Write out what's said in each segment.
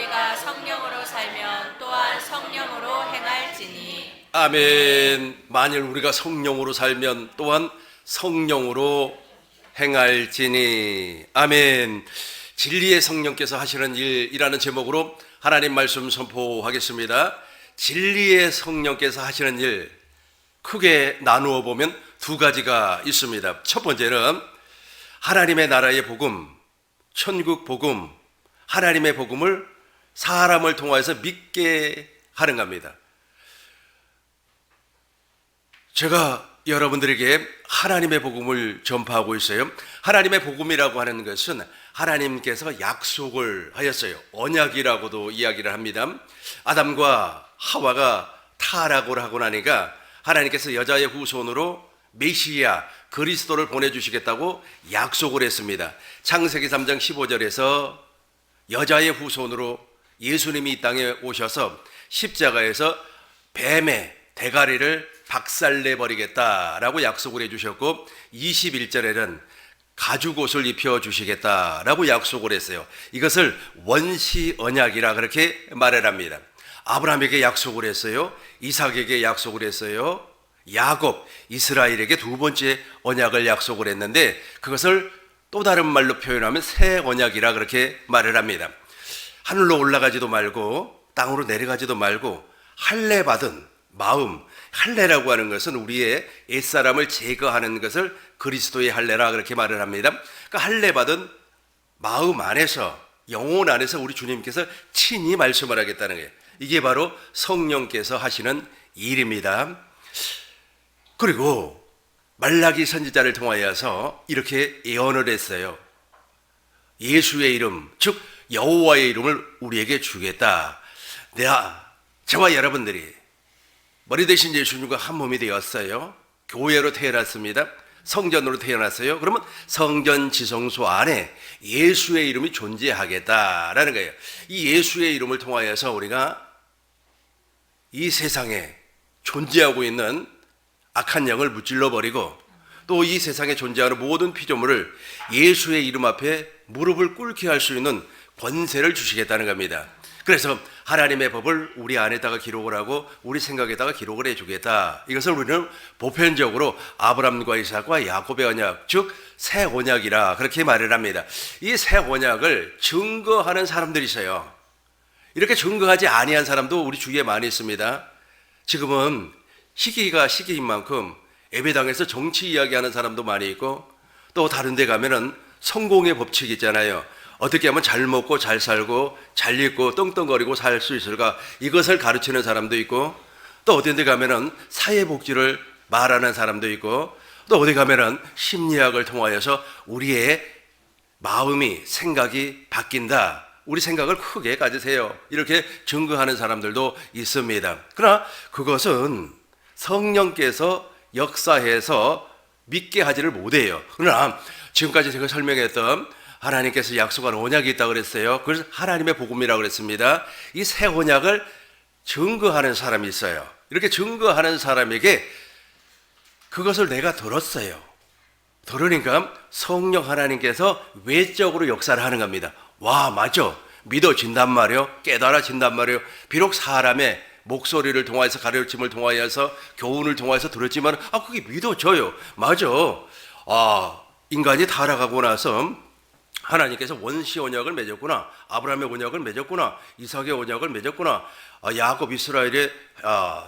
우리가 성령으로 살면 또한 성령으로 행할지니. 아멘. 만일 우리가 성령으로 살면 또한 성령으로 행할지니. 아멘. 진리의 성령께서 하시는 일이라는 제목으로 하나님 말씀 선포하겠습니다. 진리의 성령께서 하시는 일, 크게 나누어 보면 두 가지가 있습니다. 첫 번째는 하나님의 나라의 복음, 천국 복음, 하나님의 복음을 사람을 통하여서 믿게 하는 겁니다. 제가 여러분들에게 하나님의 복음을 전파하고 있어요. 하나님의 복음이라고 하는 것은 하나님께서 약속을 하였어요. 언약이라고도 이야기를 합니다. 아담과 하와가 타락을 하고 나니까 하나님께서 여자의 후손으로 메시아 그리스도를 보내주시겠다고 약속을 했습니다. 창세기 3장 15절에서 여자의 후손으로 예수님이 이 땅에 오셔서 십자가에서 뱀의 대가리를 박살내버리겠다라고 약속을 해주셨고, 21절에는 가죽옷을 입혀주시겠다라고 약속을 했어요. 이것을 원시 언약이라 그렇게 말을 합니다. 아브라함에게 약속을 했어요. 이삭에게 약속을 했어요. 야곱, 이스라엘에게 두 번째 언약을 약속을 했는데, 그것을 또 다른 말로 표현하면 새 언약이라 그렇게 말을 합니다. 하늘로 올라가지도 말고 땅으로 내려가지도 말고 할례 받은 마음, 할례라고 하는 것은 우리의 옛사람을 제거하는 것을 그리스도의 할례라 그렇게 말을 합니다. 그러니까 할례 받은 마음 안에서, 영혼 안에서 우리 주님께서 친히 말씀을 하겠다는 거예요. 이게 바로 성령께서 하시는 일입니다. 그리고 말라기 선지자를 통하여서 이렇게 예언을 했어요. 예수의 이름, 즉 여호와의 이름을 우리에게 주겠다. 저와 여러분들이 머리 대신 예수님과 한 몸이 되었어요. 교회로 태어났습니다. 성전으로 태어났어요. 그러면 성전 지성소 안에 예수의 이름이 존재하겠다라는 거예요. 이 예수의 이름을 통하여서 우리가 이 세상에 존재하고 있는 악한 영을 무찔러 버리고, 또 이 세상에 존재하는 모든 피조물을 예수의 이름 앞에 무릎을 꿇게 할 수 있는 권세를 주시겠다는 겁니다. 그래서 하나님의 법을 우리 안에다가 기록을 하고 우리 생각에다가 기록을 해주겠다. 이것을 우리는 보편적으로 아브라함과 이삭과 야곱의 언약, 즉 새 언약이라 그렇게 말을 합니다. 이 새 언약을 증거하는 사람들이 있어요. 이렇게 증거하지 아니한 사람도 우리 주위에 많이 있습니다. 지금은 시기가 시기인 만큼 예배당에서 정치 이야기하는 사람도 많이 있고, 또 다른 데 가면은 성공의 법칙이 있잖아요. 어떻게 하면 잘 먹고 잘 살고 잘 입고 떵떵거리고 살 수 있을까, 이것을 가르치는 사람도 있고, 또 어디 데 가면은 사회복지를 말하는 사람도 있고, 또 어디 가면은 심리학을 통하여서 우리의 마음이, 생각이 바뀐다, 우리 생각을 크게 가지세요, 이렇게 증거하는 사람들도 있습니다. 그러나 그것은 성령께서 역사해서 믿게 하지를 못해요. 그러나 지금까지 제가 설명했던 하나님께서 약속한 언약이 있다고 그랬어요. 그래서 하나님의 복음이라고 그랬습니다. 이 새 언약을 증거하는 사람이 있어요. 이렇게 증거하는 사람에게 그것을 내가 들었어요. 들으니까 성령 하나님께서 외적으로 역사를 하는 겁니다. 와, 맞아, 믿어진단 말이요, 깨달아진단 말이요. 비록 사람의 목소리를 통하여서, 가르침을 통하여서, 교훈을 통하여서 들었지만 그게 믿어져요. 맞아, 인간이 타락하고 나서 하나님께서 원시 언약을 맺었구나, 아브라함의 언약을 맺었구나, 이삭의 언약을 맺었구나, 야곱 이스라엘의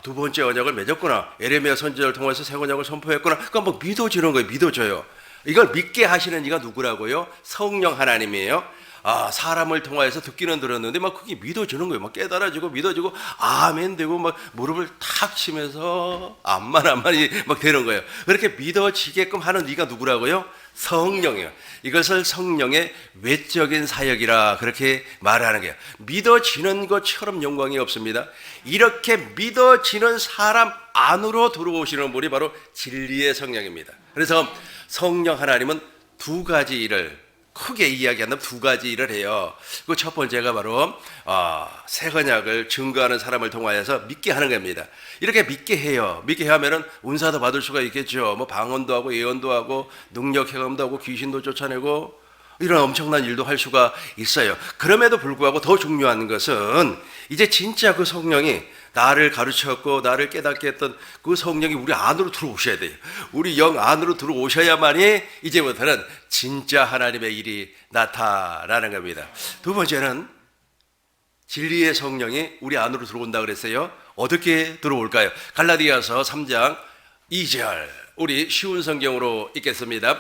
두 번째 언약을 맺었구나, 에레미야 선지자를 통해서 새 언약을 선포했구나. 그러니까 막 믿어지는 거예요. 믿어져요. 이걸 믿게 하시는 이가 누구라고요? 성령 하나님이에요. 사람을 통하여서 듣기는 들었는데 막 그게 믿어지는 거예요. 막 깨달아지고 믿어지고 아멘 되고 막 무릎을 탁 치면서 암만이 막 되는 거예요. 그렇게 믿어지게끔 하는 이가 누구라고요? 성령이에요. 이것을 성령의 외적인 사역이라 그렇게 말하는 거예요. 믿어지는 것처럼 영광이 없습니다. 이렇게 믿어지는 사람 안으로 들어오시는 분이 바로 진리의 성령입니다. 그래서 성령 하나님은 두 가지 일을, 크게 이야기한다면 두 가지 일을 해요. 그 첫 번째가 바로 새 언약을 증거하는 사람을 통하여서 믿게 하는 겁니다. 이렇게 믿게 해요. 믿게 하면은 은사도 받을 수가 있겠죠. 뭐 방언도 하고 예언도 하고 능력 행함도 하고 귀신도 쫓아내고 이런 엄청난 일도 할 수가 있어요. 그럼에도 불구하고 더 중요한 것은 이제 진짜 그 성령이 나를 가르쳤고 나를 깨닫게 했던 그 성령이 우리 안으로 들어오셔야 돼요. 우리 영 안으로 들어오셔야만이 이제부터는 진짜 하나님의 일이 나타나는 겁니다. 두 번째는 진리의 성령이 우리 안으로 들어온다 그랬어요. 어떻게 들어올까요? 갈라디아서 3장 2절 우리 쉬운 성경으로 읽겠습니다.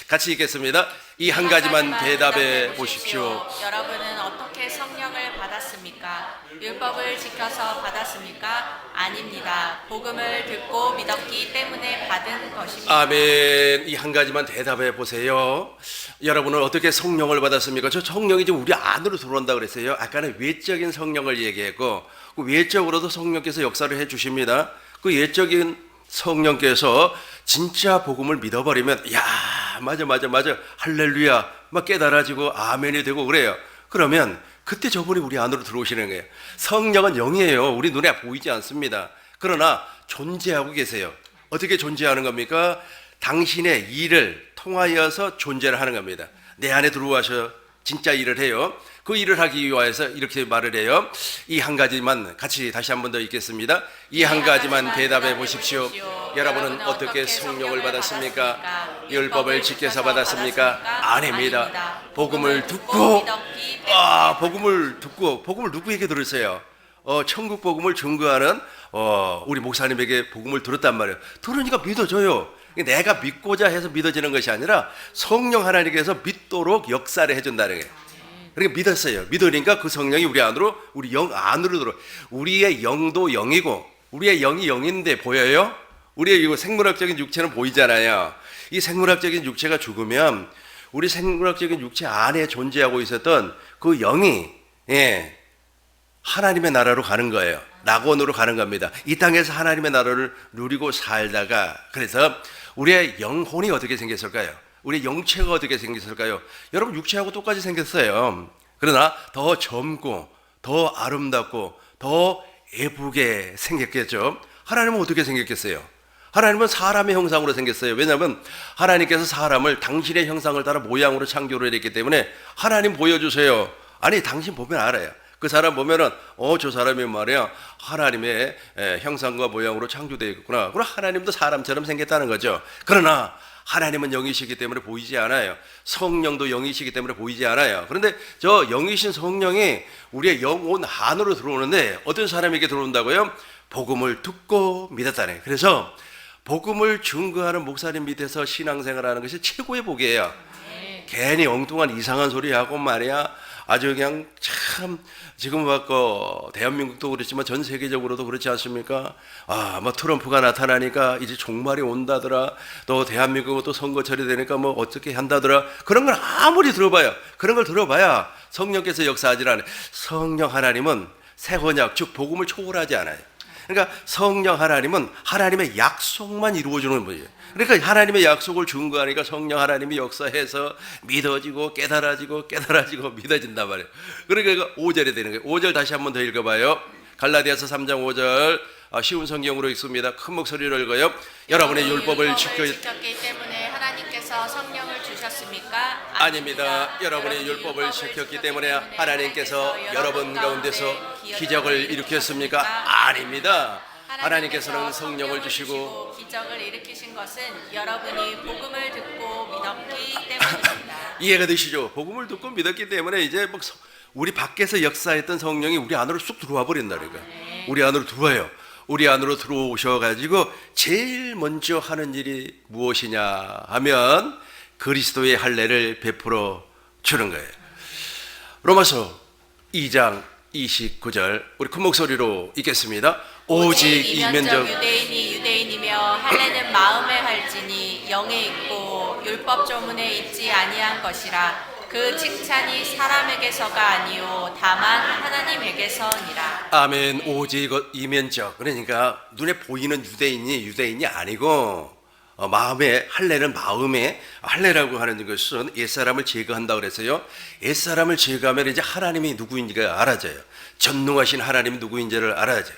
같이 읽겠습니다. 이 한 가지만 대답해 보십시오. 여러분은 어떻게 성령을 받았습니까? 율법을 지켜서 받았습니까? 아닙니다. 복음을 듣고 믿었기 때문에 받은 것입니다. 아멘. 이 한 가지만 대답해 보세요. 여러분은 어떻게 성령을 받았습니까? 저 성령이 지금 우리 안으로 들어온다 그랬어요. 아까는 외적인 성령을 얘기했고 그 외적으로도 성령께서 역사를 해 주십니다. 그 외적인 성령께서 진짜 복음을 믿어버리면 야 맞아 할렐루야 막 깨달아지고 아멘이 되고 그래요. 그러면 그때 저분이 우리 안으로 들어오시는 거예요. 성령은 영이에요. 우리 눈에 보이지 않습니다. 그러나 존재하고 계세요. 어떻게 존재하는 겁니까? 당신의 일을 통하여서 존재를 하는 겁니다. 내 안에 들어와서 진짜 일을 해요. 그 일을 하기 위해서 이렇게 말을 해요. 이 한 가지만 같이 다시 한 번 더 읽겠습니다. 이 한 가지만 대답해 보십시오. 여러분은 어떻게 성령을 받았습니까? 율법을 지켜서 받았습니까? 아닙니다. 복음을 듣고 복음을 누구에게 들으세요? 천국 복음을 증거하는 우리 목사님에게 복음을 들었단 말이에요. 들으니까 믿어져요. 내가 믿고자 해서 믿어지는 것이 아니라 성령 하나님께서 믿도록 역사를 해준다는 거예요. 그러니까 믿었어요. 믿으니까 그 성령이 우리 안으로, 우리 영 안으로 들어. 우리의 영도 영이고, 우리의 영이 영인데 보여요? 우리의 이거 생물학적인 육체는 보이잖아요. 이 생물학적인 육체가 죽으면 우리 생물학적인 육체 안에 존재하고 있었던 그 영이 하나님의 나라로 가는 거예요. 낙원으로 가는 겁니다. 이 땅에서 하나님의 나라를 누리고 살다가 그래서 우리의 영혼이 어떻게 생겼을까요? 우리 영체가 어떻게 생겼을까요? 여러분 육체하고 똑같이 생겼어요. 그러나 더 젊고 더 아름답고 더 예쁘게 생겼겠죠. 하나님은 어떻게 생겼겠어요? 하나님은 사람의 형상으로 생겼어요. 왜냐하면 하나님께서 사람을 당신의 형상을 따라 모양으로 창조를 했기 때문에 하나님 보여주세요. 아니 당신 보면 알아요. 그 사람 보면은 저 사람이 말이야 하나님의 형상과 모양으로 창조되어 있구나. 그럼 하나님도 사람처럼 생겼다는 거죠. 그러나 하나님은 영이시기 때문에 보이지 않아요. 성령도 영이시기 때문에 보이지 않아요. 그런데 저 영이신 성령이 우리의 영혼 안으로 들어오는데 어떤 사람에게 들어온다고요? 복음을 듣고 믿었다네. 그래서 복음을 증거하는 목사님 밑에서 신앙생활하는 것이 최고의 복이에요. 괜히 엉뚱한 이상한 소리 하고 말이야 아주 그냥 참 지금 봤고 대한민국도 그렇지만 전 세계적으로도 그렇지 않습니까? 뭐 트럼프가 나타나니까 이제 종말이 온다더라. 또 대한민국은 또 선거철이 되니까 뭐 어떻게 한다더라. 그런 걸 아무리 들어봐요. 그런 걸 들어봐야 성령께서 역사하지 않아요. 성령 하나님은 새 언약 즉 복음을 초월하지 않아요. 그러니까 성령 하나님은 하나님의 약속만 이루어주는 분이에요. 그러니까 하나님의 약속을 증거하니까 성령 하나님이 역사해서 믿어지고 깨달아지고 믿어진단 말이에요. 그러니까 5절이 되는 거예요. 5절 다시 한 번 더 읽어봐요. 갈라디아서 3장 5절 쉬운 성경으로 읽습니다. 큰 목소리로 읽어요. 여러분의 율법을 지켰기 때문에 하나님께서 성령을 주셨습니까? 아닙니다. 여러분의 율법을 지켰기 때문에 하나님께서 여러분 가운데서 기적을 일으켰습니까? 아닙니다. 하나님께서는 성령을 주시고 기적을 일으키신 것은 여러분이 복음을 듣고 믿었기 때문입니다. 이해가 되시죠? 복음을 듣고 믿었기 때문에 이제 뭐 우리 밖에서 역사했던 성령이 우리 안으로 쑥 들어와 버린다니까. 우리 안으로 들어와요. 우리 안으로 들어오셔가지고 제일 먼저 하는 일이 무엇이냐 하면 그리스도의 할례를 베풀어 주는 거예요. 로마서 2장 29절 우리 큰 목소리로 읽겠습니다. 오직 이면적 유대인이 유대인이며 할례는 마음에 할지니 영에 있고 율법 조문에 있지 아니한 것이라. 그 칭찬이 사람에게서가 아니요 다만 하나님에게서니라. 아멘. 오직 이면적 그러니까 눈에 보이는 유대인이 아니고 마음에 할례는 마음에 할례라고 하는 것은 옛사람을 제거한다 그랬어요. 옛사람을 제거하면 이제 하나님이 누구인지가 알아져요. 전능하신 하나님이 누구인지를 알아져요.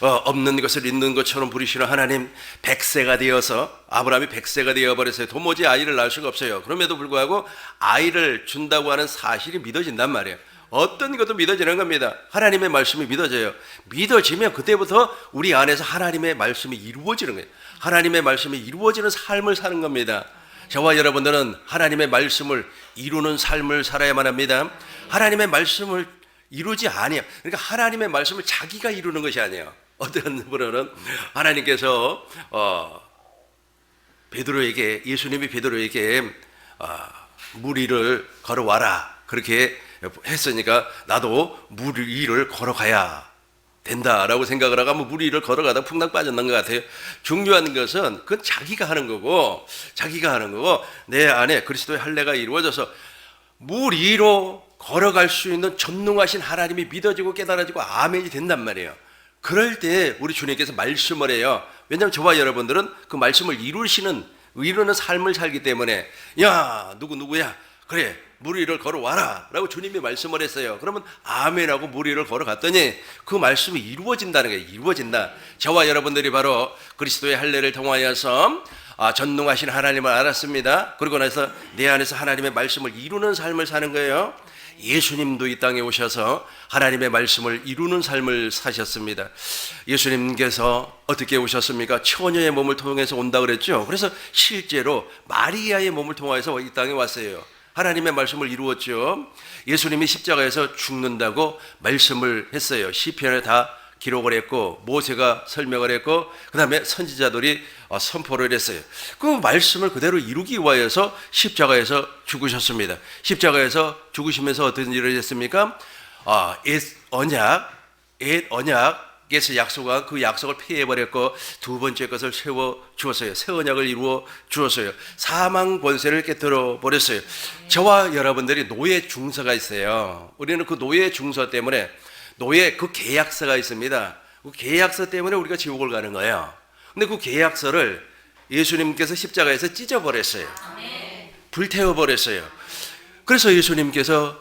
없는 것을 있는 것처럼 부르시는 하나님, 100세가 되어서 아브라함이 100세가 되어버렸어요. 도무지 아이를 낳을 수가 없어요. 그럼에도 불구하고 아이를 준다고 하는 사실이 믿어진단 말이에요. 어떤 것도 믿어지는 겁니다. 하나님의 말씀이 믿어져요. 믿어지면 그때부터 우리 안에서 하나님의 말씀이 이루어지는 거예요. 하나님의 말씀이 이루어지는 삶을 사는 겁니다. 저와 여러분들은 하나님의 말씀을 이루는 삶을 살아야만 합니다. 하나님의 말씀을 이루지 아니에요. 그러니까 하나님의 말씀을 자기가 이루는 것이 아니에요. 어떤 분은 하나님께서 예수님이 베드로에게 물 위를 걸어와라 그렇게 했으니까 나도 물 위를 걸어가야 된다라고 생각을 하고 물 위를 걸어가다 풍랑 빠졌는 것 같아요. 중요한 것은 그건 자기가 하는 거고 내 안에 그리스도의 할례가 이루어져서 물 위로 걸어갈 수 있는 전능하신 하나님이 믿어지고 깨달아지고 아멘이 된단 말이에요. 그럴 때 우리 주님께서 말씀을 해요. 왜냐하면 저와 여러분들은 그 말씀을 이루는 삶을 살기 때문에 야 누구야 그래 물 위를 걸어와라 라고 주님이 말씀을 했어요. 그러면 아멘하고 물 위를 걸어갔더니 그 말씀이 이루어진다는 거예요. 이루어진다. 저와 여러분들이 바로 그리스도의 할례를 통하여서 전능하신 하나님을 알았습니다. 그러고 나서 내 안에서 하나님의 말씀을 이루는 삶을 사는 거예요. 예수님도 이 땅에 오셔서 하나님의 말씀을 이루는 삶을 사셨습니다. 예수님께서 어떻게 오셨습니까? 처녀의 몸을 통해서 온다 그랬죠. 그래서 실제로 마리아의 몸을 통해서 이 땅에 왔어요. 하나님의 말씀을 이루었죠. 예수님이 십자가에서 죽는다고 말씀을 했어요. 시편에 다 기록을 했고 모세가 설명을 했고 그 다음에 선지자들이 선포를 했어요. 그 말씀을 그대로 이루기 위하여서 십자가에서 죽으셨습니다. 십자가에서 죽으시면서 어떤 일을 했습니까? 옛 언약에서 약속한 그 약속을 폐해버렸고 두 번째 것을 세워 주었어요. 새 언약을 이루어 주었어요. 사망 권세를 깨뜨려 버렸어요. 저와 여러분들이 노예 중서가 있어요. 우리는 그 노예 중서 때문에 그 계약서가 있습니다. 그 계약서 때문에 우리가 지옥을 가는 거예요. 근데 그 계약서를 예수님께서 십자가에서 찢어버렸어요. 불태워버렸어요. 그래서 예수님께서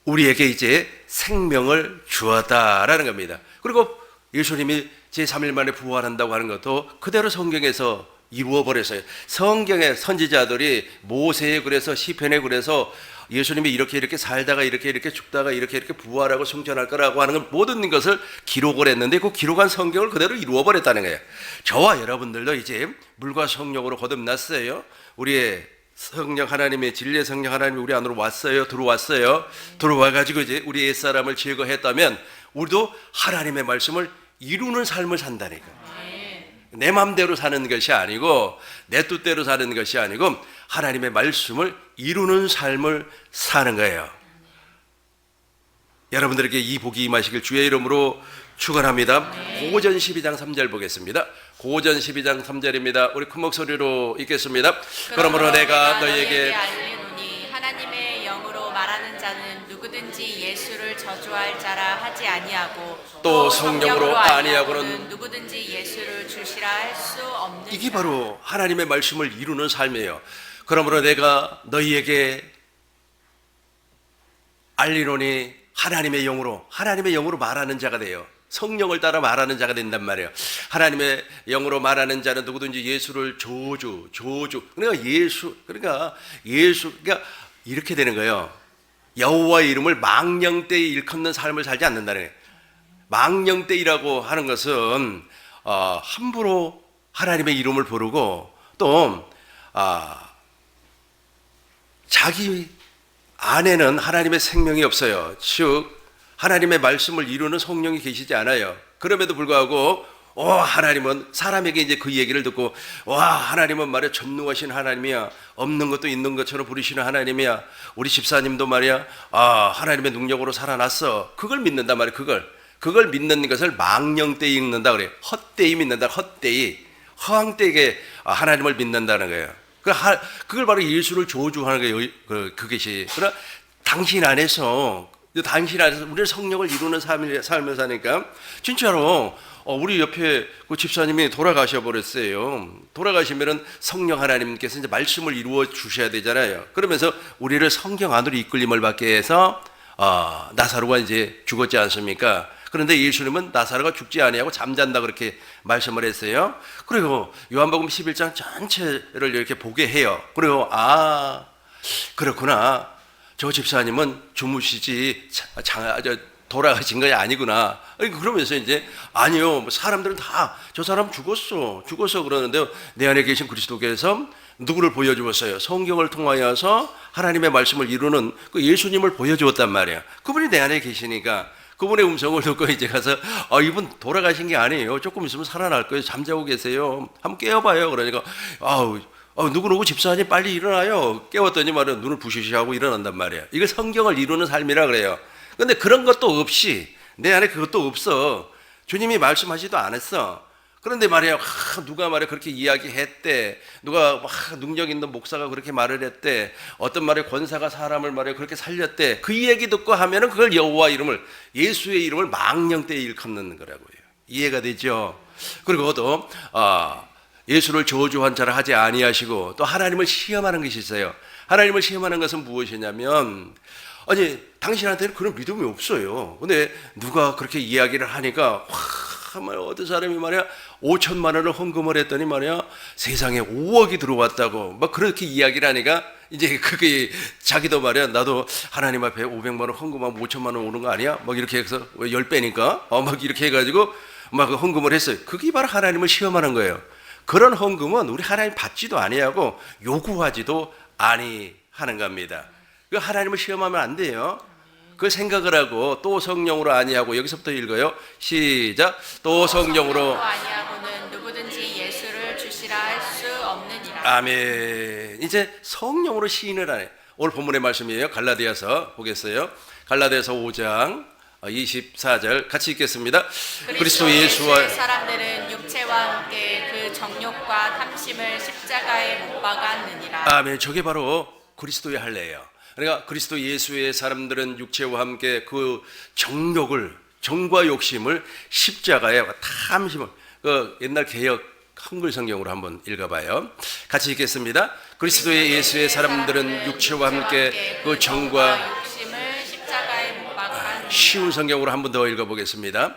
우리에게 이제 생명을 주었다라는 겁니다. 그리고 예수님이 제3일 만에 부활한다고 하는 것도 그대로 성경에서 이루어버렸어요. 성경의 선지자들이 모세에 그래서 시편에 그래서 예수님이 이렇게 살다가 이렇게 죽다가 이렇게 부활하고 승천할 거라고 하는 모든 것을 기록을 했는데 그 기록한 성경을 그대로 이루어버렸다는 거예요. 저와 여러분들도 이제 물과 성령으로 거듭났어요. 우리의 성령 하나님의 진리의 성령 하나님이 우리 안으로 왔어요. 들어와가지고 이제 우리 옛사람을 제거했다면 우리도 하나님의 말씀을 이루는 삶을 산다니까. 내 마음대로 사는 것이 아니고 내 뜻대로 사는 것이 아니고 하나님의 말씀을 이루는 삶을 사는 거예요. 여러분들에게 이 복이 임하시길 주의 이름으로 축원합니다. 고전 12장 3절 보겠습니다. 고전 12장 3절입니다. 우리 큰 목소리로 읽겠습니다. 그러므로 내가 너희에게 알리노니 하나님의 영으로 말하는 자는 누구든지 예수를 저주할 자라 하지 아니하고 또 성령으로 아니하고는 누구든지 예수를 주시라 할 수 없는 이게 바로 하나님의 말씀을 이루는 삶이에요. 그러므로 내가 너희에게 알리노니 하나님의 영으로 말하는 자가 돼요. 성령을 따라 말하는 자가 된단 말이에요. 하나님의 영으로 말하는 자는 누구든지 예수를 저주. 그러니까 이렇게 되는 거예요. 여호와의 이름을 망령되이 일컫는 삶을 살지 않는다는 거예요. 망령되이라고 하는 것은 함부로 하나님의 이름을 부르고 또 자기 안에는 하나님의 생명이 없어요. 즉 하나님의 말씀을 이루는 성령이 계시지 않아요. 그럼에도 불구하고 하나님은 사람에게 이제 그 얘기를 듣고 하나님은 말이야 전능하신 하나님이야. 없는 것도 있는 것처럼 부르시는 하나님이야. 우리 집사님도 말이야 하나님의 능력으로 살아났어. 그걸 믿는단 말이야. 그걸 믿는 것을 망령되이 읽는다 그래요. 헛되이 믿는다. 허황되게 하나님을 믿는다는 거예요. 그걸 바로 예수를 저주하는 거예요. 그것이. 그러나 당신 안에서 당신 안에서 우리는 성령을 이루는 삶을 사니까 진짜로 우리 옆에 그 집사님이 돌아가셔 버렸어요. 돌아가시면은 성령 하나님께서 이제 말씀을 이루어 주셔야 되잖아요. 그러면서 우리를 성경 안으로 이끌림을 받게 해서 나사로가 이제 죽었지 않습니까? 그런데 예수님은 나사로가 죽지 아니하고 잠잔다 그렇게 말씀을 했어요. 그리고 요한복음 11장 전체를 이렇게 보게 해요. 그리고 그렇구나. 저 집사님은 주무시지 돌아가신 것이 아니구나. 그러면서 이제 아니요, 사람들은 다 저 사람 죽었어 그러는데 내 안에 계신 그리스도께서 누구를 보여주었어요? 성경을 통하여서 하나님의 말씀을 이루는 그 예수님을 보여주었단 말이에요. 그분이 내 안에 계시니까 그분의 음성을 듣고 이제 가서 이분 돌아가신 게 아니에요. 조금 있으면 살아날 거예요. 잠자고 계세요. 한번 깨워봐요. 그러니까 누구누구 집사님 빨리 일어나요. 깨웠더니 말이야 눈을 부시시하고 일어난단 말이에요. 이거 성경을 이루는 삶이라 그래요. 근데 그런 것도 없이 내 안에 그것도 없어. 주님이 말씀하지도 않았어. 그런데 말이야 누가 말이야 그렇게 이야기했대. 누가 막 능력 있는 목사가 그렇게 말을 했대. 어떤 말에 권사가 사람을 말이야 그렇게 살렸대. 그 얘기 듣고 하면은 그걸 여호와 이름을 예수의 이름을 망령되이 일컫는 거라고요. 이해가 되죠? 그리고 또 예수를 저주한 자를 하지 아니하시고 또 하나님을 시험하는 것이 있어요. 하나님을 시험하는 것은 무엇이냐면 당신한테는 그런 믿음이 없어요. 근데 누가 그렇게 이야기를 하니까 어떤 사람이 말이야 5천만 원을 헌금을 했더니 말이야 세상에 5억이 들어왔다고 막 그렇게 이야기를 하니까 이제 그게 자기도 말이야 나도 하나님 앞에 500만 원 헌금하면 5천만 원 오는 거 아니야? 막 이렇게 해서 10배니까 막 이렇게 해가지고 막 헌금을 했어요. 그게 바로 하나님을 시험하는 거예요. 그런 헌금은 우리 하나님 받지도 아니하고 요구하지도 아니하는 겁니다. 그 하나님을 시험하면 안 돼요. 그 생각을 하고 또 성령으로 아니하고 여기서부터 읽어요. 시작. 또 성령으로 아니하고는 누구든지 예수를 주시라 할 수 없느니라. 아멘. 이제 성령으로 시인을 하네. 오늘 본문의 말씀이에요. 갈라디아서 보겠어요. 갈라디아서 5장 24절 같이 읽겠습니다. 그리스도 예수와 사람들은 육체와 함께 그 정욕과 탐심을 십자가에 못 박았느니라. 아멘. 저게 바로 그리스도의 할례예요. 그러니까 그리스도 예수의 사람들은 육체와 함께 그 정과 욕심을 십자가에 탐심을 그 옛날 개역 한글 성경으로 한번 읽어봐요. 같이 읽겠습니다. 그리스도의 예수의 사람들은 육체와 함께 그 정과 욕심을 십자가에 못 박았느니라. 쉬운 성경으로 한 번 더 읽어보겠습니다.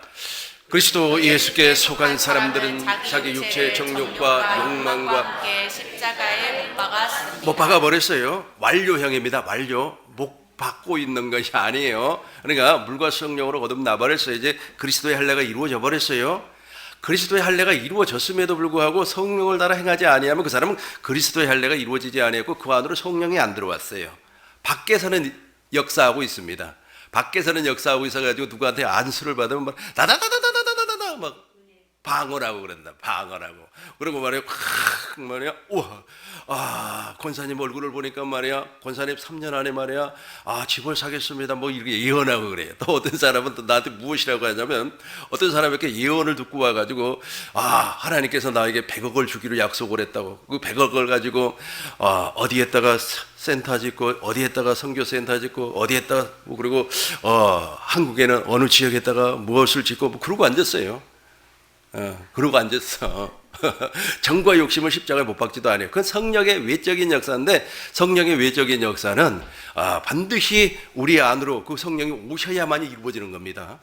그리스도 예수께 속한 사람들은 자기 육체의 정욕과 욕망과 함께 십자가에 못 박아버렸어요. 완료형입니다. 완료. 못 박고 있는 것이 아니에요. 그러니까 물과 성령으로 거듭나버렸어요. 이제 그리스도의 할례가 이루어져 버렸어요. 그리스도의 할례가 이루어졌음에도 불구하고 성령을 따라 행하지 아니하면 그 사람은 그리스도의 할례가 이루어지지 아니했고 그 안으로 성령이 안 들어왔어요. 밖에서는 역사하고 있습니다. 밖에서는 역사하고 있어가지고 누구한테 안수를 받으면 막 다다다다다다다다 막 방언하고 그런다. 방언하고. 그리고 말이야 우와 권사님 얼굴을 보니까 말이야 권사님 3년 안에 말이야 집을 사겠습니다 뭐 이렇게 예언하고 그래요. 또 어떤 사람은 또 나한테 무엇이라고 하냐면 어떤 사람이 이렇게 예언을 듣고 와가지고 하나님께서 나에게 100억을 주기로 약속을 했다고. 그 100억을 가지고 어디에다가 센터 짓고 어디에다가 선교 센터 짓고 어디에다가 뭐 그리고 한국에는 어느 지역에다가 무엇을 짓고 뭐 그러고 앉았어요. 그러고 앉았어. 정과 욕심을 십자가에 못 박지도 않아요. 그건 성령의 외적인 역사인데 성령의 외적인 역사는 반드시 우리 안으로 그 성령이 오셔야만이 이루어지는 겁니다.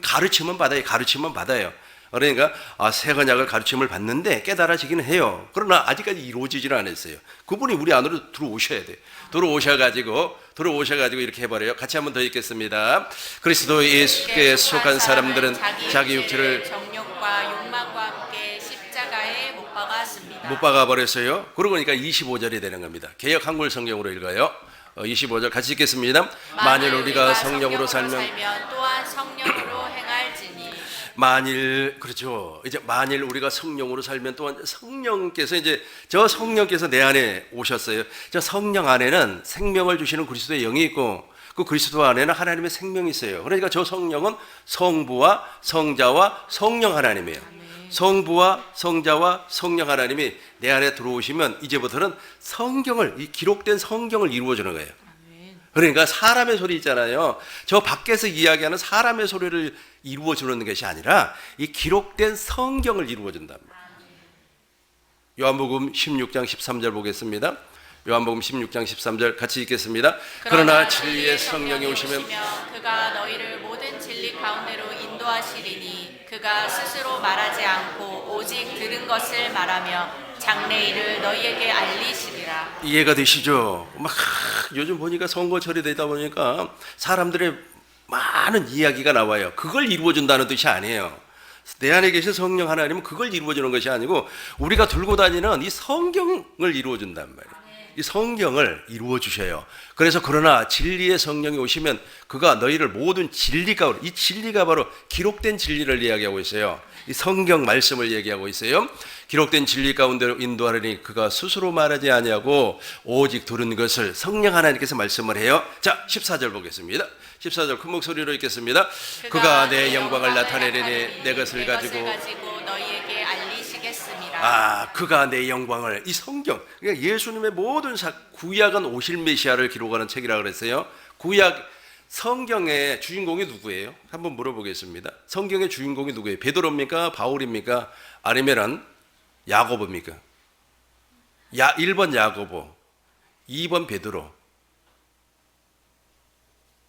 가르침은 받아요. 그러니까 새 언약을 가르침을 받는데 깨달아지기는 해요. 그러나 아직까지 이루어지지는 않았어요. 그분이 우리 안으로 들어오셔야 돼요. 들어오셔가지고 이렇게 해버려요. 같이 한번 더 읽겠습니다. 그리스도 예수께 속한 사람들은 자기 육체를 정욕과 욕망과 함께 십자가에 못 박았습니다. 못 박아버렸어요. 그러니까 25절이 되는 겁니다. 개역 한글 성경으로 읽어요. 25절 같이 읽겠습니다. 만일 우리가 성령으로 살면 또한 성령으로 행할지니. 만일 우리가 성령으로 살면 또한 성령께서 저 성령께서 내 안에 오셨어요. 저 성령 안에는 생명을 주시는 그리스도의 영이 있고 그 그리스도 안에는 하나님의 생명이 있어요. 그러니까 저 성령은 성부와 성자와 성령 하나님이에요. 성부와 성자와 성령 하나님이 내 안에 들어오시면 이제부터는 이 기록된 성경을 이루어주는 거예요. 그러니까 사람의 소리 있잖아요. 저 밖에서 이야기하는 사람의 소리를 이루어주는 것이 아니라 이 기록된 성경을 이루어준답니다. 요한복음 16장 13절 보겠습니다. 요한복음 16장 13절 같이 읽겠습니다. 그러나 진리의 성령이 오시면 그가 너희를 모든 진리 가운데로 인도하시리니 그가 스스로 말하지 않고 오직 들은 것을 말하며 장래일을 너희에게 알리시리라. 이해가 되시죠? 막 요즘 보니까 선거철이 되다 보니까 사람들의 많은 이야기가 나와요. 그걸 이루어준다는 뜻이 아니에요. 내 안에 계신 성령 하나님은 그걸 이루어주는 것이 아니고 우리가 들고 다니는 이 성경을 이루어준단 말이에요. 이 성경을 이루어 주셔요. 그래서 그러나 진리의 성령이 오시면 그가 너희를 모든 진리 가운데, 이 진리가 바로 기록된 진리를 이야기하고 있어요. 이 성경 말씀을 얘기하고 있어요. 기록된 진리 가운데로 인도하려니 그가 스스로 말하지 아니하고 오직 들은 것을 성령 하나님께서 말씀을 해요. 자, 14절 보겠습니다. 14절 큰 목소리로 읽겠습니다. 그가 내 영광을 나타내려니 내 것을 가지고 너희에게 알리시겠습니다. 그가 내 영광을, 이 성경, 그러니까 예수님의 모든 구약은 오실 메시아를 기록하는 책이라 그랬어요. 구약 성경의 주인공이 누구예요? 한번 물어보겠습니다. 성경의 주인공이 누구예요? 베드로입니까? 바울입니까? 아니면은 야고보입니까? 1번 야고보, 2번 베드로,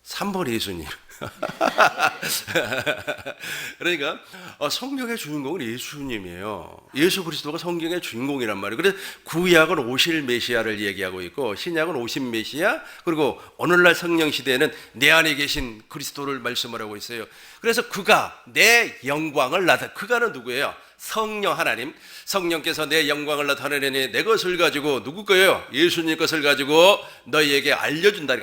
3번 예수님. 그러니까 성경의 주인공은 예수님이에요. 예수 그리스도가 성경의 주인공이란 말이에요. 그래서 구약은 오실 메시아를 얘기하고 있고 신약은 오신 메시아, 그리고 오늘날 성령 시대에는 내 안에 계신 그리스도를 말씀하고 있어요. 그래서 그가 내 영광을 그가는 누구예요? 성령 하나님. 성령께서 내 영광을 나타내려니 내 것을 가지고 누구 거예요? 예수님 것을 가지고 너희에게 알려준다,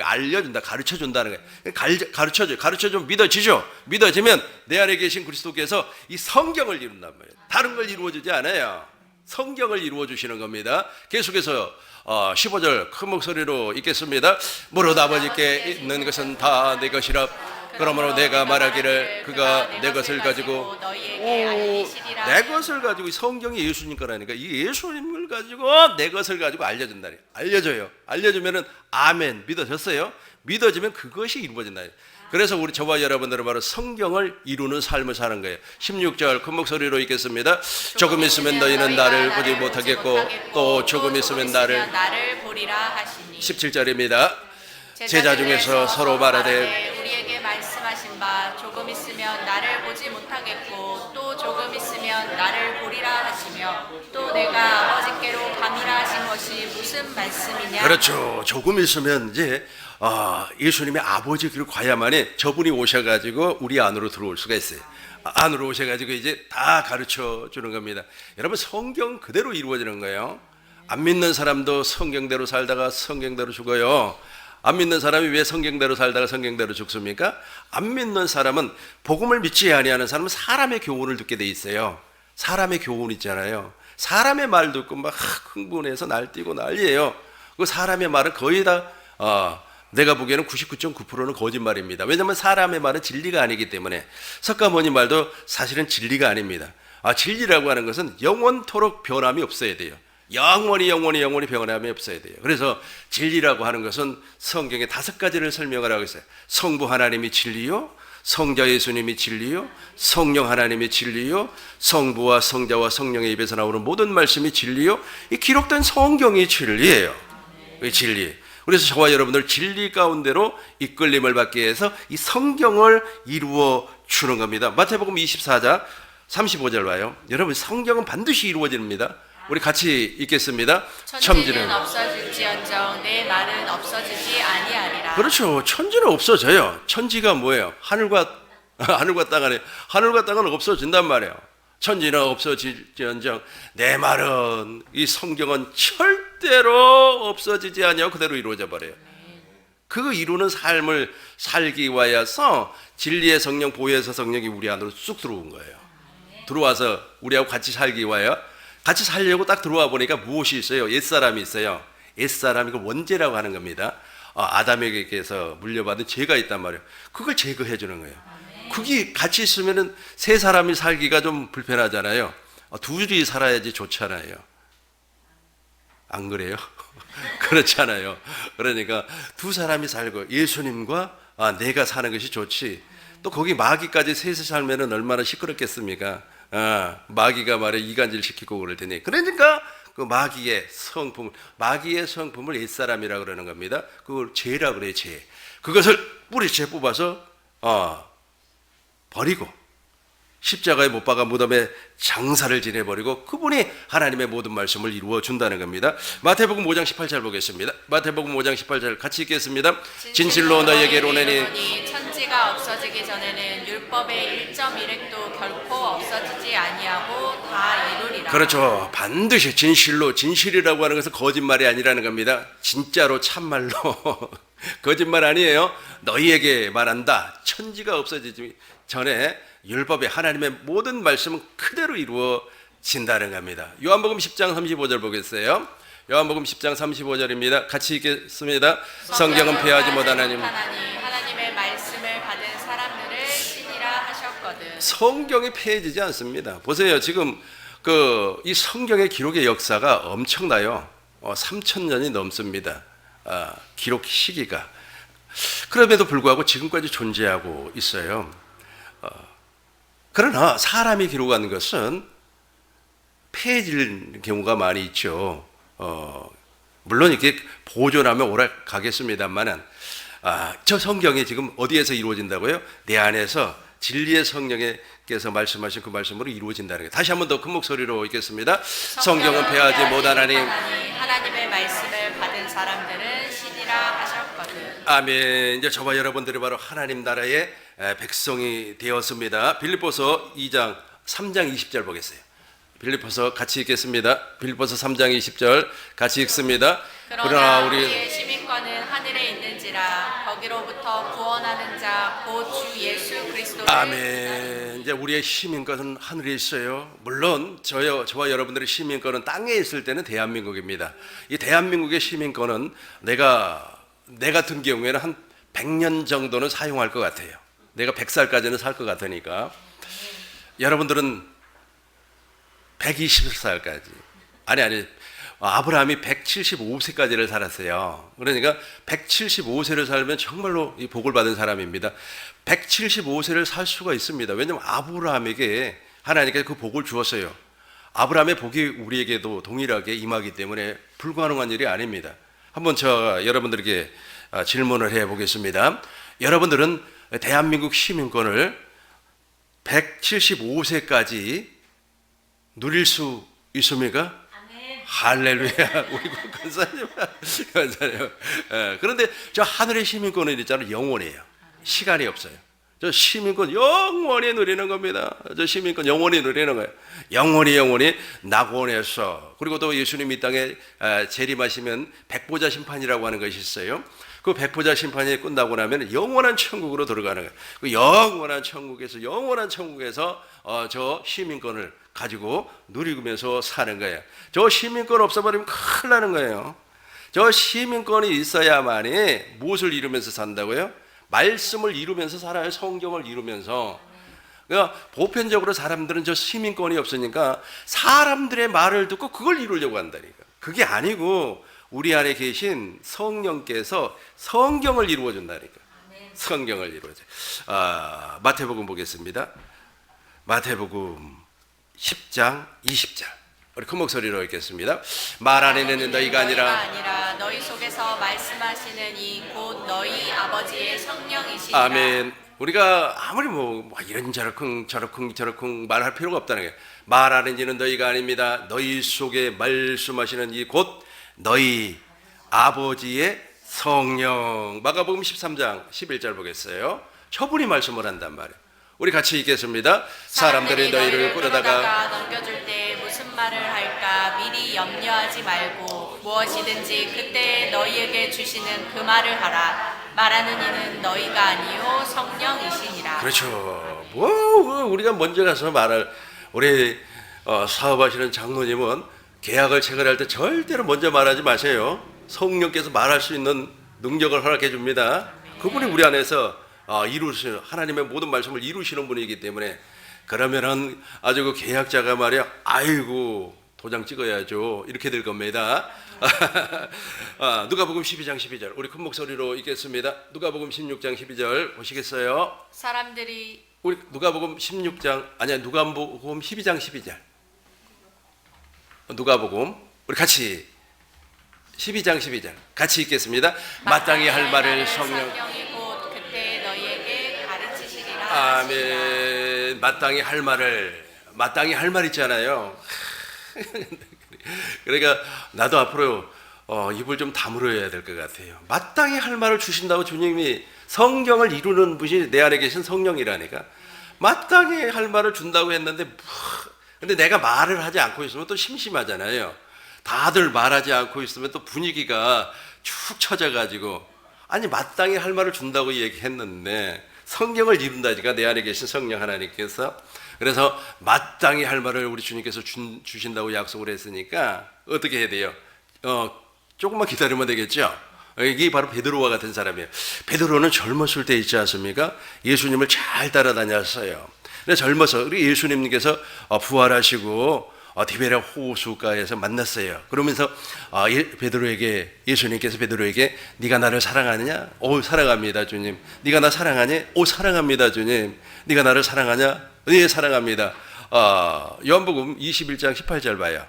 가르쳐준다는 거예요. 가르쳐주면 믿어지죠. 믿어지면 내 안에 계신 그리스도께서 이 성경을 이룬단 말이에요. 다른 걸 이루어주지 않아요. 성경을 이루어주시는 겁니다. 계속해서 15절 큰 목소리로 읽겠습니다. 무릇 아버지께 있는 것은 다 내 것이라. 그러므로 내가 말하기를 그가 내 것을 가지고 내 것을 가지고, 이 성경이 예수님 거라니까 이 예수님을 가지고 내 것을 가지고 알려준다니. 알려줘요. 알려주면은 아멘, 믿어졌어요. 믿어지면 그것이 이루어진다. 그래서 저와 여러분들은 바로 성경을 이루는 삶을 사는 거예요. 16절 큰 목소리로 읽겠습니다. 조금 있으면 너희는 나를 보지 못하겠고 또 조금 있으면 나를 보리라 하시니. 17절입니다. 제자 중에서 서로 말하되 우리에게 말씀하신 바 조금 있으면 나를 보지 못하겠고 또 조금 있으면 나를 보리라 하시며 또 내가 아버지께로 가미라 하신 것이 무슨 말씀이냐. 그렇죠. 조금 있으면 이제 예수님의 아버지께로 가야만이 저분이 오셔가지고 우리 안으로 들어올 수가 있어요. 안으로 오셔가지고 이제 다 가르쳐 주는 겁니다. 여러분, 성경 그대로 이루어지는 거예요. 안 믿는 사람도 성경대로 살다가 성경대로 죽어요. 안 믿는 사람이 왜 성경대로 살다가 성경대로 죽습니까? 안 믿는 사람은, 복음을 믿지 아니하는 사람은 사람의 교훈을 듣게 돼 있어요. 사람의 교훈 있잖아요. 사람의 말 듣고 막 흥분해서 날뛰고 난리예요. 그 사람의 말은 거의 다 내가 보기에는 99.9%는 거짓말입니다. 왜냐하면 사람의 말은 진리가 아니기 때문에. 석가모니 말도 사실은 진리가 아닙니다. 진리라고 하는 것은 영원토록 변함이 없어야 돼요. 영원히 변함이 없어야 돼요. 그래서 진리라고 하는 것은 성경에 5가지를 설명을 하고 있어요. 성부 하나님이 진리요, 성자 예수님이 진리요, 성령 하나님이 진리요, 성부와 성자와 성령의 입에서 나오는 모든 말씀이 진리요. 이 기록된 성경이 진리예요. 이 진리. 그래서 저와 여러분들 진리 가운데로 이끌림을 받기 위해서 이 성경을 이루어 주는 겁니다. 마태복음 24장 35절 봐요. 여러분, 성경은 반드시 이루어집니다. 우리 같이 읽겠습니다. 천지는 없어질지언정 내 말은 없어지지 아니하리라. 그렇죠. 천지는 없어져요. 천지가 뭐예요? 하늘과 땅 안에, 하늘과 땅은 없어진단 말이에요. 천지는 없어질지언정 내 말은, 이 성경은 절대로 없어지지 아니하고 그대로 이루어져 버려요. 그 이루는 삶을 살기 위해서 진리의 성령, 보혜사 성령이 우리 안으로 쑥 들어온 거예요. 들어와서 우리하고 같이 살기 위하여, 같이 살려고 딱 들어와 보니까 무엇이 있어요? 옛사람이 있어요. 옛사람, 이거 원죄라고 하는 겁니다. 아담에게서 물려받은 죄가 있단 말이에요. 그걸 제거해 주는 거예요. 그게 같이 있으면은 세 사람이 살기가 좀 불편하잖아요. 둘이 살아야지 좋잖아요. 안 그래요? 그렇잖아요. 그러니까 두 사람이 살고 예수님과 내가 사는 것이 좋지. 또 거기 마귀까지 셋이 살면은 얼마나 시끄럽겠습니까? 마귀가 말해 이간질 시키고 그럴 테니. 그러니까 그 마귀의 성품을 옛사람이라 그러는 겁니다. 그걸 죄라 그래요, 죄. 그것을 뿌리채 뽑아서 버리고 십자가에 못 박아 무덤에 장사를 지내버리고 그분이 하나님의 모든 말씀을 이루어 준다는 겁니다. 마태복음 5장 18절 보겠습니다. 마태복음 5장 18절 같이 읽겠습니다. 진실로 너희에게 이르노니 천지가 없어지기 전에는 율법의 1.1획도 결코 없어지지 아니하고 다 이루리라. 그렇죠. 반드시 진실이라고 하는 것은 거짓말이 아니라는 겁니다. 진짜로 참말로 거짓말 아니에요. 너희에게 말한다. 천지가 없어지기 전에 율법의 하나님의 모든 말씀은 그대로 이루어진다는 겁니다. 요한복음 10장 35절 보겠어요. 요한복음 10장 35절입니다. 같이 읽겠습니다. 성경은 폐하지 못하나님 하나님의 말씀을 받은 사람들을 신이라 하셨거든. 성경이 폐해지지 않습니다. 보세요. 지금 이 성경의 기록의 역사가 엄청나요. 3,000년이 넘습니다. 기록 시기가. 그럼에도 불구하고 지금까지 존재하고 있어요. 그러나 사람이 기록한 것은 폐해질 경우가 많이 있죠. 물론 이렇게 보존하면 오락가겠습니다만은 저 성경이 지금 어디에서 이루어진다고요? 내 안에서 진리의 성령께서 말씀하신 그 말씀으로 이루어진다는 게. 다시 한 번 더 큰 목소리로 읽겠습니다. 성경은 폐하지 못하나니 하나님의 말씀을 받은 사람들은 신이라 하셨거든. 아멘. 이제 저와 여러분들이 바로 하나님 나라의 백성이 되었습니다. 빌립보서 3장 20절 보겠어요. 빌립보서 같이 읽겠습니다. 빌립보서 3장 20절 같이 읽습니다. 그러나 우리의 시민권은 하늘에 있는지라 거기로부터 구원하는 자 곧 주 예수 그리스도를 아멘. 이제 우리의 시민권은 하늘에 있어요. 물론 저와 여러분들의 시민권은 땅에 있을 때는 대한민국입니다. 이 대한민국의 시민권은 내 같은 경우에는 한 100년 정도는 사용할 것 같아요. 내가 100살까지는 살 것 같으니까. 여러분들은 120살까지. 아니. 아브라함이 175세까지를 살았어요. 그러니까 175세를 살면 정말로 이 복을 받은 사람입니다. 175세를 살 수가 있습니다. 왜냐하면 아브라함에게 하나님께서 그 복을 주었어요. 아브라함의 복이 우리에게도 동일하게 임하기 때문에 불가능한 일이 아닙니다. 한번 여러분들에게 질문을 해보겠습니다. 여러분들은 대한민국 시민권을 175세까지 누릴 수 있습니까? 할렐루야. 우리 권사님. 그런데 저 하늘의 시민권은 있잖아요. 영원해요. 시간이 없어요. 저 시민권 영원히 누리는 겁니다. 저 시민권 영원히 누리는 거예요. 영원히 낙원에서. 그리고 또 예수님 이 땅에 재림하시면 백보자 심판이라고 하는 것이 있어요. 그 백보자 심판이 끝나고 나면 영원한 천국으로 들어가는 거예요. 그 영원한 천국에서 저 시민권을 가지고 누리면서 사는 거예요. 저 시민권 없어버리면 큰일 나는 거예요. 저 시민권이 있어야만이 무엇을 이루면서 산다고요? 말씀을 이루면서 살아요. 성경을 이루면서. 그러니까 보편적으로 사람들은 저 시민권이 없으니까 사람들의 말을 듣고 그걸 이루려고 한다니까. 그게 아니고 우리 안에 계신 성령께서 성경을 이루어 준다니까. 성경을 이루어줘. 마태복음 보겠습니다. 마태복음 10장 20절. 우리 큰 목소리로 읽겠습니다. 말 안에 있는 너희가 아니라 너희 속에서 말씀하시는 이 곧 너희 아버지의 성령이시니라. 아멘. 우리가 아무리 이런 저렇쿵 말할 필요가 없다는 거예요. 말 안에 있는 너희가 아닙니다. 너희 속에 말씀하시는 이 곧 너희 아버지의 성령. 마가복음 13장 11절 보겠어요. 저분이 말씀을 한단 말이에요. 우리 같이 읽겠습니다. 사람들이 너희를 끌어다가 넘겨줄 때 무슨 말을 할까 미리 염려하지 말고 무엇이든지 그때 너희에게 주시는 그 말을 하라. 말하는 이는 너희가 아니요 성령이시니라. 그렇죠. 우리가 먼저 가서 우리 사업하시는 장로님은 계약을 체결할 때 절대로 먼저 말하지 마세요. 성령께서 말할 수 있는 능력을 허락해 줍니다. 그분이 우리 안에서 이루시는 하나님의 모든 말씀을 이루시는 분이기 때문에. 그러면은 아주 그 계약자가 말이야, 아이고 도장 찍어야죠. 이렇게 될 겁니다. 누가복음 12장 12절 우리 큰 목소리로 읽겠습니다. 누가복음 16장 12절 보시겠어요? 사람들이 우리 누가복음 16장 아니야 누가복음 12장 12절 누가복음 우리 같이 12장 12절 같이 읽겠습니다. 마땅히 할 말을 성령이 곧 그때 너희에게 가르치시리라. 아멘. 마땅히 할 말 있잖아요. 그러니까 나도 앞으로 입을 좀 다물어야 될 것 같아요. 마땅히 할 말을 주신다고 주님이 성경을 이루는 분이 내 안에 계신 성령이라니까. 마땅히 할 말을 준다고 했는데 근데 내가 말을 하지 않고 있으면 또 심심하잖아요. 다들 말하지 않고 있으면 또 분위기가 축 처져가지고 아니 마땅히 할 말을 준다고 얘기했는데 성경을 이룬다니까 내 안에 계신 성령 하나님께서. 그래서 마땅히 할 말을 우리 주님께서 주신다고 약속을 했으니까 어떻게 해야 돼요? 조금만 기다리면 되겠죠? 이게 바로 베드로와 같은 사람이에요. 베드로는 젊었을 때 있지 않습니까? 예수님을 잘 따라다녔어요. 근데 젊어서 우리 예수님께서 부활하시고 디베랴 호수가에서 만났어요. 그러면서 예수님께서 베드로에게 네가 나를 사랑하느냐? 오 사랑합니다 주님. 네가 나 사랑하니? 오 사랑합니다 주님. 네가 나를 사랑하냐? 네 사랑합니다. 요한복음 21장 18절 봐요.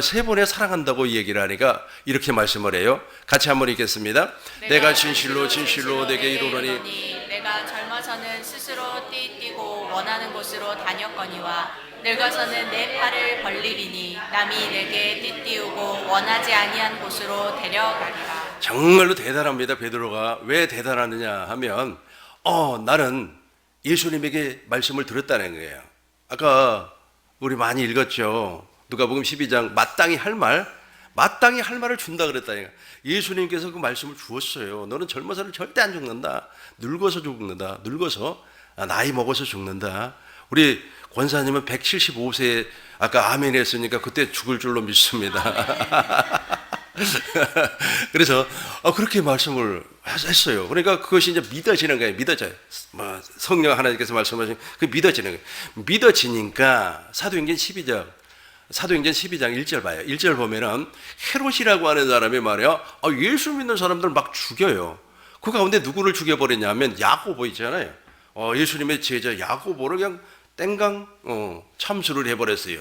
세 번에 사랑한다고 얘기를 하니까 이렇게 말씀을 해요. 같이 한번 읽겠습니다. 내가 진실로 내게 이르노니 내가 젊어서는 스스로 띠뛰고 원하는 곳으로 다녔거니와 늙어서는 내 팔을 벌리리니 남이 내게 띠띠우고 원하지 아니한 곳으로 데려가리라. 정말로 대단합니다. 베드로가 왜 대단하느냐 하면 나는 예수님에게 말씀을 들었다는 거예요. 아까 우리 많이 읽었죠. 누가복음 12장 마땅히 할 말을 준다 그랬다니까. 예수님께서 그 말씀을 주었어요. 너는 젊어서는 절대 안 죽는다. 늙어서 죽는다. 나이 먹어서 죽는다. 우리 권사님은 175세에 아까 아멘 했으니까 그때 죽을 줄로 믿습니다. 그래서 그렇게 말씀을 했어요. 그러니까 그것이 이제 믿어지는 거예요. 믿어져요. 성령 하나님께서 말씀하신 그 믿어지는 거예요. 믿어지니까 사도행전 12장 1절 봐요. 1절 보면은 헤롯이라고 하는 사람이 말이야. 예수 믿는 사람들 막 죽여요. 그 가운데 누구를 죽여버렸냐면 야고보 있잖아요. 예수님의 제자 야고보를 그냥 땡강 참수를 해버렸어요.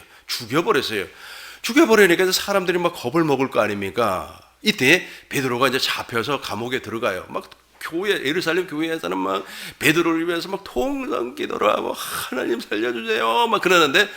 죽여버리니까 사람들이 막 겁을 먹을 거 아닙니까? 이때 베드로가 이제 잡혀서 감옥에 들어가요. 막 예루살렘 교회에서는 막 베드로를 위해서 막 통성 기도를 하고 하나님 살려주세요 막 그러는데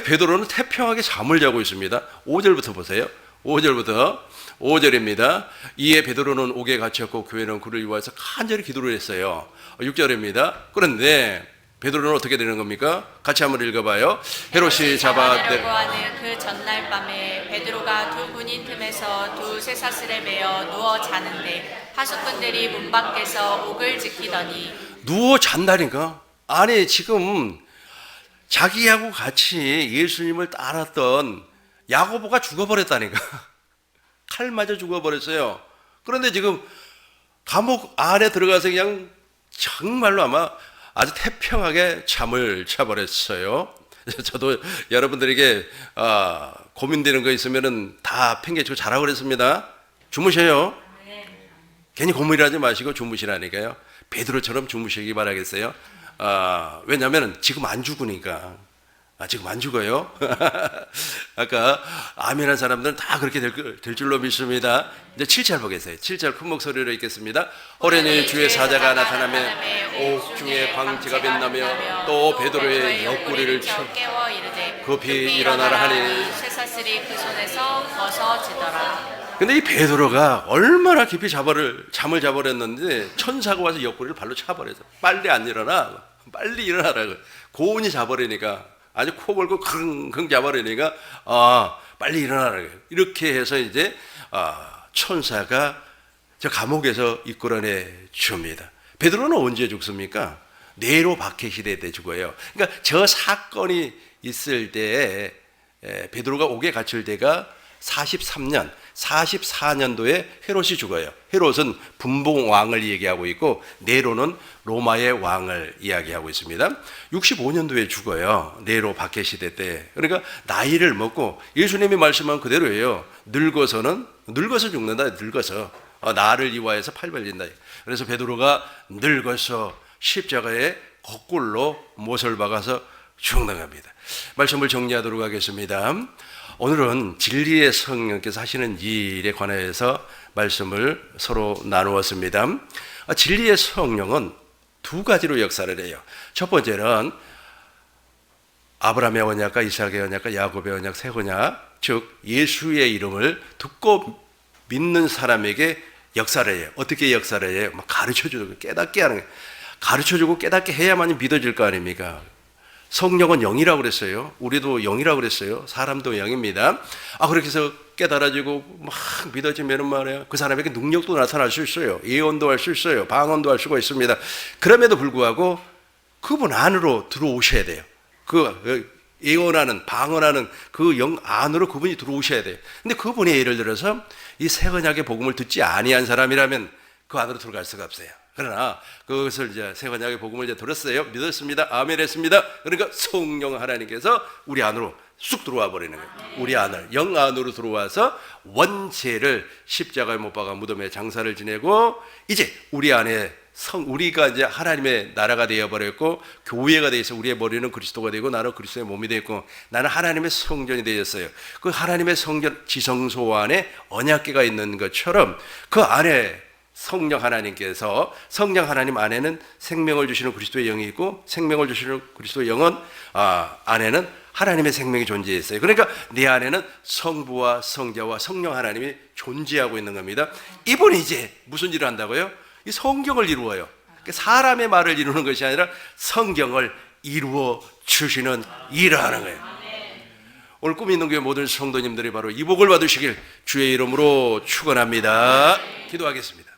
베드로는 태평하게 잠을 자고 있습니다. 5절부터 보세요. 5절입니다. 이에 베드로는 옥에 갇혔고 교회는 그를 위하여서 간절히 기도를 했어요. 6절입니다. 그런데 베드로는 어떻게 되는 겁니까? 같이 한번 읽어봐요. 헤롯이 잡아내려고 하는 그 전날 밤에 베드로가 두 군인 틈에서 두 쇠사슬에 매어 누워 자는데 하숙꾼들이 문 밖에서 옥을 지키더니 누워 잔다니까. 아니 지금 자기하고 같이 예수님을 따랐던 야고보가 죽어버렸다니까. 칼 맞아 죽어버렸어요. 그런데 지금 감옥 안에 들어가서 그냥 정말로 아마 아주 태평하게 잠을 자버렸어요. 저도 여러분들에게 고민되는 거 있으면은 다 팽개치고 자라고 그랬습니다. 주무셔요. 괜히 고민하지 마시고 주무시라니까요. 베드로처럼 주무시기 바라겠어요. 왜냐하면 지금 안 죽으니까. 지금 안 죽어요. 아까 아멘한 사람들은 다 그렇게 될 줄로 믿습니다. 이제 7절 보겠어요. 7절 큰 목소리로 읽겠습니다. 호련히 주의 사자가 나타나며 옥 중에 광채가 빛나며 또 베드로의 옆구리를 쳐 깨워 이르되 급히 일어나라 하니 쇠사슬이 그 손에서 벗어지더라. 근데 이 베드로가 얼마나 깊이 잠을 자버렸는데 천사가 와서 옆구리를 발로 차버려서 빨리 안 일어나. 빨리 일어나라고. 고온이 자버리니까 아주 코 골고 킁킁 잡아버리니까 빨리 일어나라. 이렇게 해서 이제 천사가 저 감옥에서 이끌어내 줍니다. 베드로는 언제 죽습니까? 네로 박해 시대 때 죽어요. 그러니까 저 사건이 있을 때 베드로가 옥에 갇힐 때가 43년 44년도에 헤롯이 죽어요. 헤롯은 분봉 왕을 얘기하고 있고 네로는 로마의 왕을 이야기하고 있습니다. 65년도에 죽어요. 네로 박해 시대 때. 그러니까 나이를 먹고 예수님이 말씀한 그대로예요. 늙어서 죽는다. 늙어서 나를 이와해서 팔 벌린다. 그래서 베드로가 늙어서 십자가에 거꾸로 못을 박아서 죽는 겁니다. 말씀을 정리하도록 하겠습니다. 오늘은 진리의 성령께서 하시는 일에 관해서 말씀을 서로 나누었습니다. 진리의 성령은 두 가지로 역사를 해요. 첫 번째는 아브라함의 언약과 이삭의 언약과 야곱의 언약, 새 언약, 즉 예수의 이름을 듣고 믿는 사람에게 역사를 해요. 어떻게 역사를 해요? 가르쳐주고 깨닫게 하는 거예요. 가르쳐주고 깨닫게 해야만 믿어질 거 아닙니까? 성령은 영이라고 그랬어요. 우리도 영이라고 그랬어요. 사람도 영입니다. 그렇게 해서 깨달아지고 막 믿어지면 말이에요. 그 사람에게 능력도 나타날 수 있어요. 예언도 할 수 있어요. 방언도 할 수가 있습니다. 그럼에도 불구하고 그분 안으로 들어오셔야 돼요. 그 예언하는, 방언하는 그 영 안으로 그분이 들어오셔야 돼요. 근데 그분이 예를 들어서 이 새 언약의 복음을 듣지 아니한 사람이라면 그 안으로 들어갈 수가 없어요. 그러나 그것을 이제 새 언약의 복음을 이제 들었어요. 믿었습니다. 아멘 했습니다. 그러니까 성령 하나님께서 우리 안으로 쑥 들어와 버리는 거예요. 우리 안을 영 안으로 들어와서 원죄를 십자가에 못 박아 무덤에 장사를 지내고 이제 우리 안에 우리가 이제 하나님의 나라가 되어 버렸고 교회가 되어서 우리의 머리는 그리스도가 되고 나는 그리스도의 몸이 되고 나는 하나님의 성전이 되었어요. 그 하나님의 성전 지성소 안에 언약궤가 있는 것처럼 그 안에 성령 하나님께서 성령 하나님 안에는 생명을 주시는 그리스도의 영이 있고 생명을 주시는 그리스도의 영은 안에는 하나님의 생명이 존재했어요. 그러니까 내 안에는 성부와 성자와 성령 하나님이 존재하고 있는 겁니다. 이분이 이제 무슨 일을 한다고요? 이 성경을 이루어요. 사람의 말을 이루는 것이 아니라 성경을 이루어 주시는 일을 하는 거예요. 오늘 꿈 있는 교회 모든 성도님들이 바로 이 복을 받으시길 주의 이름으로 축원합니다. 기도하겠습니다.